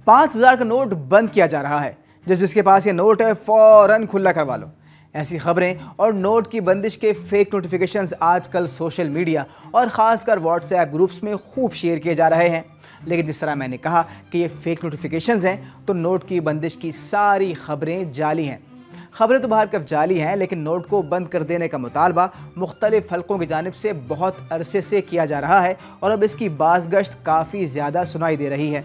5,000 का नोट बंद किया जा रहा है। जिसके पास ये नोट है फौरन खुला करवा लो। ऐसी खबरें और नोट की बंदिश के फेक नोटिफिकेशंस आजकल सोशल मीडिया और ख़ासकर व्हाट्सएप ग्रुप्स में खूब शेयर किए जा रहे हैं। लेकिन जिस तरह मैंने कहा कि ये फेक नोटिफिकेशंस हैं, तो नोट की बंदिश की सारी खबरें जाली हैं। खबरें तो बाहर कफ जाली हैं, लेकिन नोट को बंद कर देने का मुतालबा मुख्तलिफ हलकों की जानिब से बहुत अरसे से किया जा रहा है और अब इसकी बाज़गश्त काफ़ी ज़्यादा सुनाई दे रही है।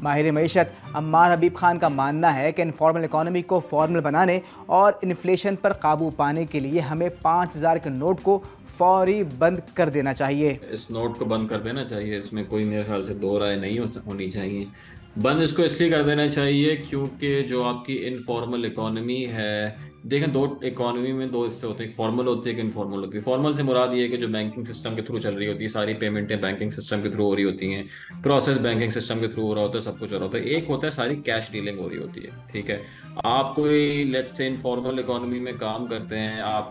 माहिर मईशत अम्मार हबीब खान का मानना है कि इनफॉर्मल इकॉनमी को फॉर्मल बनाने और इन्फ्लेशन पर काबू पाने के लिए हमें 5,000 के नोट को फौरी बंद कर देना चाहिए। इस नोट को बंद कर देना चाहिए, इसमें कोई मेरे ख्याल से दो राय नहीं होनी चाहिए। बंद इसको इसलिए कर देना चाहिए क्योंकि जो आपकी इनफॉर्मल इकोनॉमी है, देखें दो इकोनॉमी में दो हिस्से होते हैं, एक फॉर्मल होती है, एक इनफॉर्मल होती है। फॉर्मल से मुराद ये है कि जो बैंकिंग सिस्टम के थ्रू चल रही होती है, सारी पेमेंटें बैंकिंग सिस्टम के थ्रू हो रही होती हैं, प्रोसेस बैंकिंग सिस्टम के थ्रू हो रहा होता है, सब कुछ हो रहा होता है। एक होता है सारी कैश डीलिंग हो रही होती है, ठीक है। आप कोई लेट्स से इनफॉर्मल इकोनॉमी में काम करते हैं आप,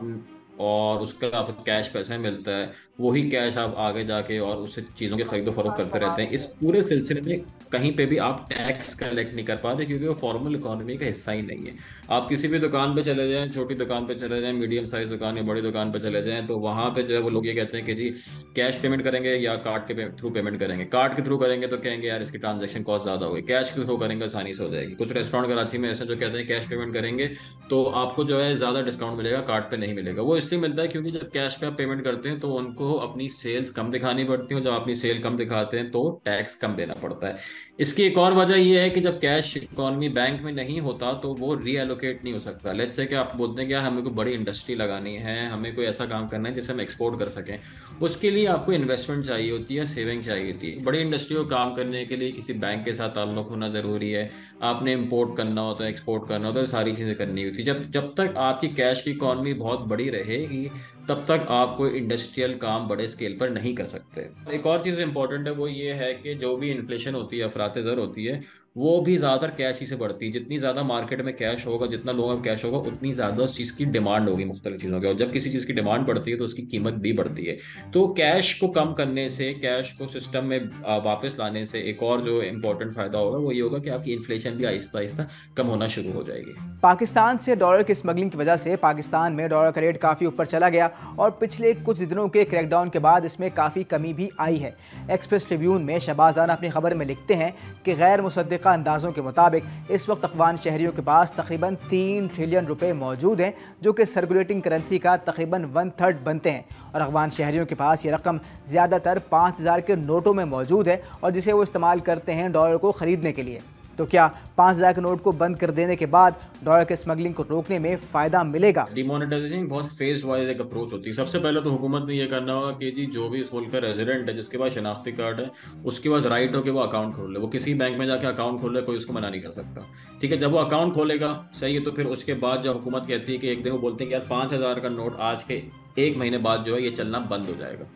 और उसका आपको कैश पैसा मिलता है, वही कैश आप आगे जाके और उससे चीज़ों की खरीदो फरोख्त करते रहते हैं। इस पूरे सिलसिले में कहीं पे भी आप टैक्स कलेक्ट नहीं कर पाते क्योंकि वो फॉर्मल इकोनॉमी का हिस्सा ही नहीं है। आप किसी भी दुकान पे चले जाएं, छोटी दुकान पे चले जाएं, मीडियम साइज दुकान या बड़ी दुकान पे चले जाएं, तो वहाँ पे जो है वो लोग ये कहते हैं कि जी कैश पेमेंट करेंगे या कार्ड के थ्रू पेमेंट करेंगे। कार्ड के थ्रू करेंगे तो कहेंगे यार इसकी ट्रांजेक्शन कॉस्ट ज़्यादा होगी, कैश के थ्रू करेंगे आसानी से हो जाएगी। कुछ रेस्टोरेंट कराची में ऐसे जो कहते हैं कैश पेमेंट करेंगे तो आपको जो है ज़्यादा डिस्काउंट मिलेगा, कार्ड पे नहीं मिलेगा। वो इसलिए मिलता है क्योंकि जब कैश पे आप पेमेंट करते हैं तो उनको अपनी सेल्स कम दिखानी पड़ती है, जब अपनी सेल कम दिखाते हैं तो टैक्स कम देना पड़ता है। इसकी एक और वजह यह है कि जब कैश इकोनॉमी बैंक में नहीं होता तो वो रीएलोकेट नहीं हो सकता। लेट्स से कि आप बोलते हैं कि यार हमें कोई बड़ी इंडस्ट्री लगानी है, हमें कोई ऐसा काम करना है जिसे हम एक्सपोर्ट कर सकें, उसके लिए आपको इन्वेस्टमेंट चाहिए होती है, सेविंग चाहिए होती है। बड़ी इंडस्ट्री को काम करने के लिए किसी बैंक के साथ ताल्लुक होना ज़रूरी है, आपने इंपोर्ट करना होता है, एक्सपोर्ट करना होता है, सारी चीज़ें करनी होती है। जब जब तक आपकी कैश की इकॉनमी बहुत बड़ी रहेगी तब तक आप कोई इंडस्ट्रियल काम बड़े स्केल पर नहीं कर सकते। एक और चीज़ इंपॉर्टेंट है, वो ये है कि जो भी इन्फ्लेशन होती है, अफरात ज़र होती है, वो भी ज़्यादातर कैश ही से बढ़ती है। जितनी ज़्यादा मार्केट में कैश होगा, जितना लोगों में कैश होगा, उतनी ज़्यादा उस चीज़ की डिमांड होगी मुख्तलिफ चीज़ों की, और जब किसी चीज़ की डिमांड बढ़ती है तो उसकी कीमत भी बढ़ती है। तो कैश को कम करने से, कैश को सिस्टम में वापस लाने से एक और जो इम्पोर्टेंट फ़ायदा होगा वो ये होगा कि आपकी इन्फ्लेशन भी आहिस्ता आहिस्ता कम होना शुरू हो जाएगी। पाकिस्तान से डॉलर की स्मगलिंग की वजह से पाकिस्तान में डॉलर का रेट काफ़ी ऊपर चला गया और पिछले कुछ दिनों के क्रैकडाउन के बाद इसमें काफ़ी कमी भी आई है। एक्सप्रेस ट्रिब्यून में शहबाज आना अपनी खबर में लिखते हैं कि गैर मुसद्दिक़ा अंदाज़ों के मुताबिक इस वक्त अफ़गान शहरियों के पास तकरीबन 3 ट्रिलियन रुपए मौजूद हैं, जो कि सर्कुलेटिंग करेंसी का तकरीबन 1/3 बनते हैं। और अफ़गान शहरियों के पास ये रकम ज़्यादातर 5,000 के नोटों में मौजूद है और जिसे वो इस्तेमाल करते हैं डॉलर को ख़रीदने के लिए। तो क्या 5,000 के नोट को बंद कर देने के बाद डॉलर के स्मगलिंग को रोकने में फ़ायदा मिलेगा? डिमोनेटाइजेशन बहुत फेज वाइज एक अप्रोच होती है। सबसे पहले तो हुकूमत ने यह करना होगा कि जी जो भी इस मुल्क का रेजिडेंट है, जिसके पास शनाख्ती कार्ड है, उसके पास राइट हो कि वो अकाउंट खोल ले। वो किसी बैंक में जाके अकाउंट खोल ले, कोई उसको मना नहीं कर सकता, ठीक है। जब वो अकाउंट खोलेगा, सही है, तो फिर उसके बाद जब हुकूमत कहती है कि एक दिन वो बोलते हैं कि यार 5,000 का नोट आज के 1 महीने बाद जो है ये चलना बंद हो जाएगा,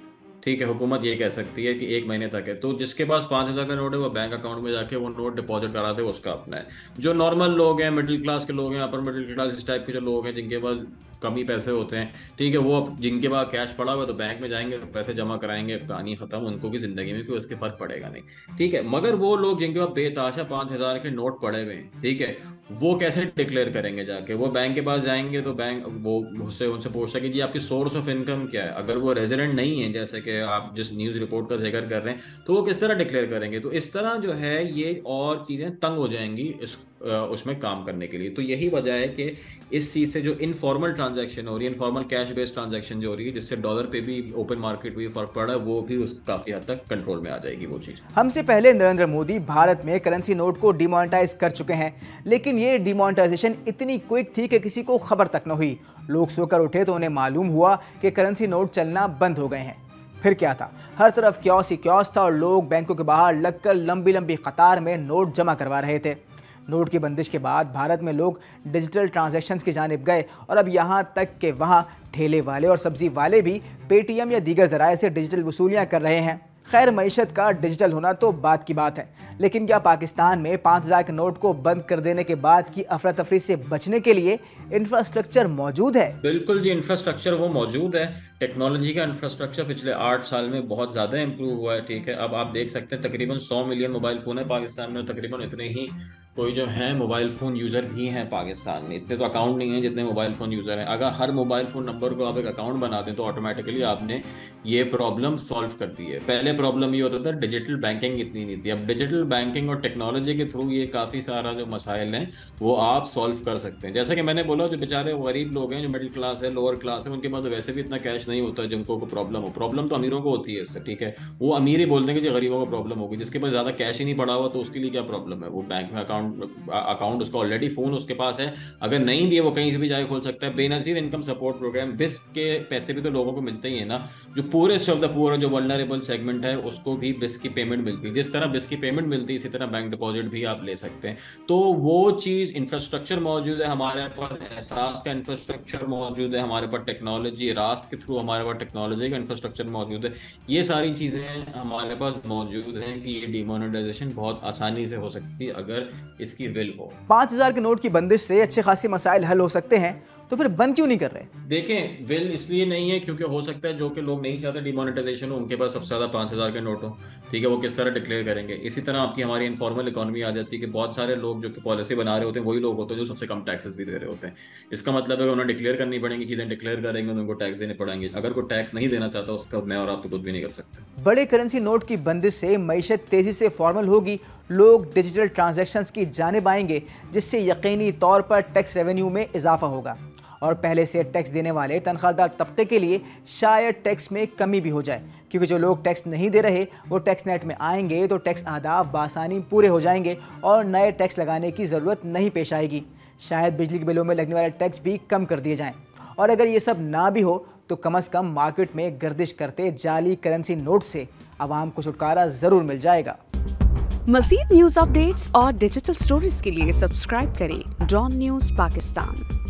ठीक है। हुकूमत ये कह सकती है कि 1 महीने तक है, तो जिसके पास 5,000 का नोट है वो बैंक अकाउंट में जाके वो नोट डिपॉजिट करा दे, उसका अपना है। जो नॉर्मल लोग हैं, मिडिल क्लास के लोग हैं, अपर मिडिल क्लास इस टाइप के जो लोग हैं जिनके पास कमी पैसे होते हैं, ठीक है, वो जिनके पास कैश पड़ा हुआ तो बैंक में जाएंगे, पैसे जमा कराएंगे, कहानी खत्म, उनको भी जिंदगी में कोई उसके फर्क पड़ेगा नहीं, ठीक है। मगर वो लोग जिनके पास बेताशा 5,000 के नोट पड़े हुए हैं, ठीक है, वो कैसे डिक्लेयर करेंगे? जाके वो बैंक के पास जाएंगे तो बैंक वो उससे उनसे पूछता है कि जी आपकी सोर्स ऑफ इनकम क्या है। अगर वो रेजिडेंट नहीं है, जैसे कि आप जिस न्यूज़ रिपोर्ट का जिक्र कर रहे हैं, तो वो किस तरह डिक्लेयर करेंगे? तो इस तरह जो है ये और चीज़ें तंग हो जाएंगी इस उसमें काम करने के लिए। तो यही वजह है कि इस चीज़ से जो इनफॉर्मल ट्रांजैक्शन हो रही है, इनफॉर्मल कैश बेस्ड ट्रांजैक्शन जो हो रही है, जिससे डॉलर पे भी, ओपन मार्केट भी फर्क पड़ रहा है, वो भी उस काफ़ी हद तक कंट्रोल में आ जाएगी वो चीज़। हमसे पहले नरेंद्र मोदी भारत में करेंसी नोट को डिमोनेटाइज कर चुके हैं, लेकिन ये डिमोनेटाइजेशन इतनी क्विक थी कि किसी को खबर तक न हुई। लोग सोकर उठे तो उन्हें मालूम हुआ कि करेंसी नोट चलना बंद हो गए हैं। फिर क्या था, हर तरफ क्योस ही क्योस था और लोग बैंकों के बाहर लगकर लंबी लंबी कतार में नोट जमा करवा रहे थे। नोट की बंदिश के बाद भारत में लोग डिजिटल ट्रांजैक्शंस की जानिब गए और अब यहाँ तक कि वहाँ ठेले वाले और सब्जी वाले भी पेटीएम या दीगर ज़राए से डिजिटल वसूलियाँ कर रहे हैं। खैर, मईशत का डिजिटल होना तो बात की बात है, लेकिन क्या पाकिस्तान में 5000 के नोट को बंद कर देने के बाद की अफरा तफरी से बचने के लिए इंफ्रास्ट्रक्चर मौजूद है? बिल्कुल जी, इंफ्रास्ट्रक्चर वो मौजूद है। टेक्नोलॉजी का इंफ्रास्ट्रक्चर पिछले 8 साल में बहुत ज़्यादा इंप्रूव हुआ है। ठीक है, अब आप देख सकते हैं तकरीबन 100 मिलियन मोबाइल फ़ोन है पाकिस्तान में, तकरीबन इतने ही कोई जो है मोबाइल फ़ोन यूज़र भी हैं पाकिस्तान में। इतने तो अकाउंट नहीं है जितने मोबाइल फ़ोन यूज़र हैं। अगर हर मोबाइल फ़ोन नंबर को आप एक अकाउंट बना दें तो ऑटोमेटिकली आपने ये प्रॉब्लम सॉल्व कर दी है। पहले प्रॉब्लम ये होता था डिजिटल बैंकिंग इतनी नहीं थी, अब डिजिटल बैंकिंग और टेक्नोलॉजी के थ्रू ये काफ़ी सारा जो मसाइल हैं वो आप सॉल्व कर सकते हैं। जैसा कि मैंने बोला, जो बेचारे गरीब लोग हैं, जो मिडिल क्लास है, लोअर क्लास है, उनके पास तो वैसे भी इतना कैश नहीं होता है जिनको को प्रॉब्लम हो। प्रॉब्लम तो अमीरों को होती है इससे। ठीक है, वो अमीर ही बोलते हैं कि गरीबों को प्रॉब्लम होगी। जिसके पास ज़्यादा कैश ही नहीं पड़ा हुआ तो उसके लिए क्या प्रॉब्लम है? वो बैंक में अकाउंट उसका ऑलरेडी, फ़ोन उसके पास है, अगर नहीं भी है वो कहीं से भी जाके खोल सकता है। बेनज़ीर इनकम सपोर्ट प्रोग्राम बिस के पैसे भी तो लोगों को मिलते ही है ना। जो पूरेस्ट ऑफ द पुअर, जो वल्नरेबल सेगमेंट है, उसको भी बिस की पेमेंट मिलती है। जिस तरह बिस की पेमेंट मिलती है इसी तरह बैंक डिपॉजिट भी आप ले सकते हैं। तो वो चीज़, इंफ्रास्ट्रक्चर मौजूद है हमारे पास, एहसास का इंफ्रास्ट्रक्चर मौजूद है हमारे पास, टेक्नोलॉजी रास्त के थ्रू हमारे पास टेक्नोलॉजी का इंफ्रास्ट्रक्चर मौजूद है। ये सारी चीज़ें हमारे पास मौजूद हैं कि ये डिमोनेटाइजेशन बहुत आसानी से हो सकती है अगर इसकी विल हो। 5000 के नोट की बंदिश से अच्छे खासे मसाइल हल हो सकते हैं, तो फिर बंद क्यों नहीं कर रहे? देखें, विल इसलिए नहीं है क्योंकि हो सकता है जो कि लोग नहीं चाहते डिमोनेटाइजेशन हो, उनके पास सबसे ज़्यादा 5000 के नोट हो। ठीक है, वो किस तरह डिक्लेयर करेंगे? इसी तरह आपकी हमारी इनफॉर्मल इकोनॉमी आ जाती है कि बहुत सारे लोग जो कि पॉलिसी बना रहे होते हैं वही लोग होते हैं जो सबसे कम टैक्सेस भी दे रहे होते हैं। इसका मतलब है कि उन्हें डिक्लेयर करनी पड़ेंगी चीज़ें, डिक्लेयर करेंगे तो उनको टैक्स देने पड़ेंगे। अगर कोई टैक्स नहीं देना चाहता उसका मैं और आप तो कुछ भी नहीं कर सकते। बड़े करेंसी नोट की बंदिश से मईशत तेजी से फॉर्मल होगी, लोग डिजिटल ट्रांजैक्शंस की जानिब आएंगे, जिससे यकीनी तौर पर टैक्स रेवेन्यू में इजाफा होगा और पहले से टैक्स देने वाले तनख्वाहदार तबके के लिए शायद टैक्स में कमी भी हो जाए, क्योंकि जो लोग टैक्स नहीं दे रहे वो टैक्स नेट में आएंगे तो टैक्स आदाब बासानी पूरे हो जाएंगे और नए टैक्स लगाने की ज़रूरत नहीं पेश आएगी। शायद बिजली के बिलों में लगने वाले टैक्स भी कम कर दिए जाएं, और अगर ये सब ना भी हो तो कम से कम मार्केट में गर्दिश करते जाली करेंसी नोट से आवाम को छुटकारा ज़रूर मिल जाएगा। मज़ीद न्यूज़ अपडेट्स और डिजिटल स्टोरीज के लिए सब्सक्राइब करें डॉन न्यूज़ पाकिस्तान।